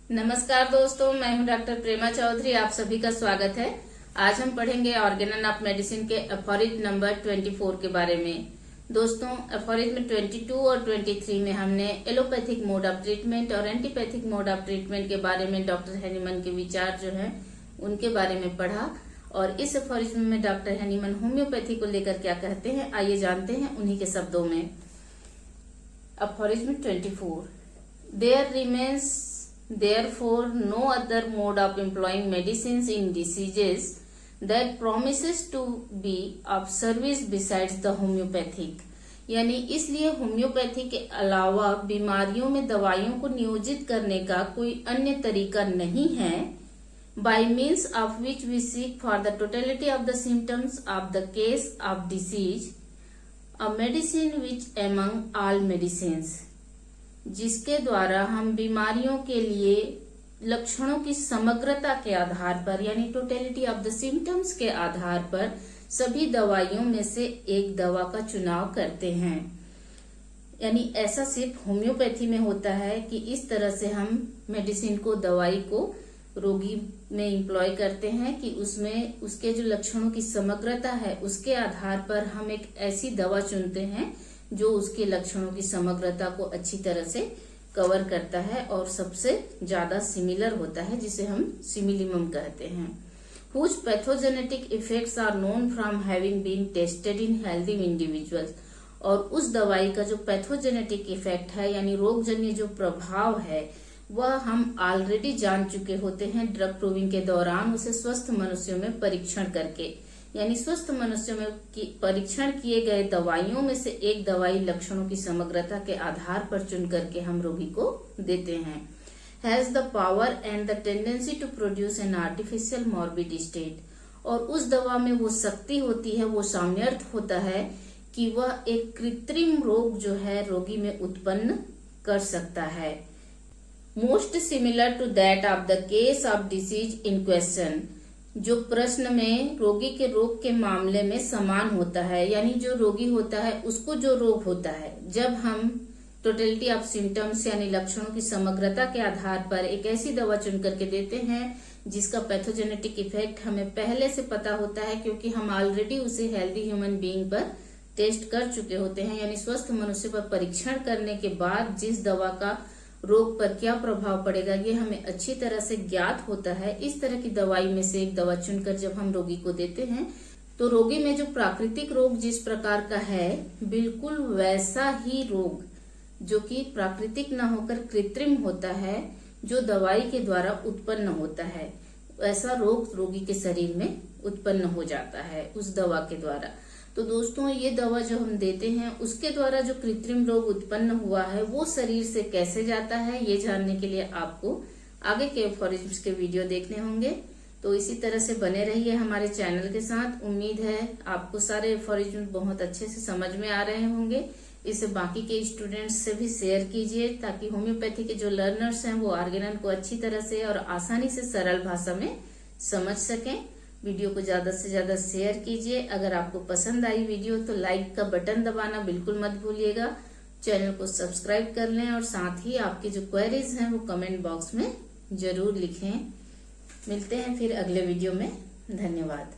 नमस्कार दोस्तों, मैं हूं डॉक्टर प्रेमा चौधरी। आप सभी का स्वागत है। आज हम पढ़ेंगे ऑर्गेनन ऑफ मेडिसिन के एफोरिज्म नंबर 24 के बारे में। दोस्तों, एफोरिज्म 22 और 23 में हमने एलोपैथिक मोड ऑफ ट्रीटमेंट और एंटीपैथिक मोड ऑफ ट्रीटमेंट के बारे में डॉक्टर हैनीमन के विचार जो है उनके बारे में पढ़ा। और इस एफोरिज्म में डॉक्टर हैनीमन होम्योपैथी को लेकर क्या कहते हैं, आइए जानते हैं उन्हीं के शब्दों में। Aphorism 24, there remains therefore no other mode of employing medicines in diseases that promises to be of service besides the homeopathic। यानी इसलिए होम्योपैथी के अलावा बीमारियों में दवाइयों को नियोजित करने का कोई अन्य तरीका नहीं है, by means of which we seek for the totality of the symptoms of the case of disease a medicine which among all medicines, जिसके द्वारा हम बीमारियों के लिए लक्षणों की समग्रता के आधार पर यानी टोटलिटी ऑफ द सिम्टम्स के आधार पर सभी दवाइयों में से एक दवा का चुनाव करते हैं। यानी ऐसा सिर्फ होम्योपैथी में होता है कि इस तरह से हम मेडिसिन को, दवाई को रोगी में इम्प्लॉय करते हैं कि उसमें उसके जो लक्षणों की समग्रता है उसके आधार पर हम एक ऐसी दवा चुनते हैं जो उसके लक्षणों की समग्रता को अच्छी तरह से कवर करता है और सबसे ज्यादा सिमिलर होता है, जिसे हम सिमिलिमम कहते हैं। Whose pathogenetic effects are known from having been tested in healthy individuals. और उस दवाई का जो पैथोजेनेटिक इफेक्ट है यानी रोगजन्य जो प्रभाव है वह हम ऑलरेडी जान चुके होते हैं ड्रग प्रूविंग के दौरान, उसे स्वस्थ मनुष्यों में परीक्षण करके। यानी स्वस्थ मनुष्यों में परीक्षण किए गए दवाइयों में से एक दवाई लक्षणों की समग्रता के आधार पर चुन करके हम रोगी को देते हैं। Has the power and the tendency to produce an artificial morbid state. और उस दवा में वो शक्ति होती है, वो सामर्थ्य होता है कि वह एक कृत्रिम रोग जो है रोगी में उत्पन्न कर सकता है। Most similar to that of the case of disease in question, जो प्रश्न में रोगी के रोग के मामले में समान होता है। यानी जो रोगी होता है उसको जो रोग होता है, जब हम टोटलिटी ऑफ सिम्टम्स यानी लक्षणों की समग्रता के आधार पर एक ऐसी दवा चुन करके देते हैं जिसका पैथोजेनेटिक इफेक्ट हमें पहले से पता होता है, क्योंकि हम ऑलरेडी उसे हेल्दी ह्यूमन बीइंग पर टेस्ट कर चुके होते हैं। यानी स्वस्थ मनुष्य पर परीक्षण करने के बाद जिस दवा का रोग पर क्या प्रभाव पड़ेगा ये हमें अच्छी तरह से ज्ञात होता है। इस तरह की दवाई में से एक दवा चुनकर जब हम रोगी को देते हैं तो रोगी में जो प्राकृतिक रोग जिस प्रकार का है बिल्कुल वैसा ही रोग जो कि प्राकृतिक न होकर कृत्रिम होता है, जो दवाई के द्वारा उत्पन्न होता है, वैसा रोग रोगी के शरीर में उत्पन्न हो जाता है उस दवा के द्वारा। तो दोस्तों, ये दवा जो हम देते हैं उसके द्वारा जो कृत्रिम रोग उत्पन्न हुआ है वो शरीर से कैसे जाता है, ये जानने के लिए आपको आगे के एफोरिज्म्स के वीडियो देखने होंगे। तो इसी तरह से बने रहिए हमारे चैनल के साथ। उम्मीद है आपको सारे एफोरिज्म बहुत अच्छे से समझ में आ रहे होंगे। इसे बाकी के स्टूडेंट्स से भी शेयर कीजिए ताकि होम्योपैथी के जो लर्नर्स हैं वो ऑर्गेनन को अच्छी तरह से और आसानी से सरल भाषा में समझ सकें। वीडियो को ज्यादा से ज्यादा शेयर कीजिए। अगर आपको पसंद आई वीडियो तो लाइक का बटन दबाना बिल्कुल मत भूलिएगा। चैनल को सब्सक्राइब कर लें और साथ ही आपकी जो क्वेरीज हैं वो कमेंट बॉक्स में जरूर लिखें। मिलते हैं फिर अगले वीडियो में। धन्यवाद।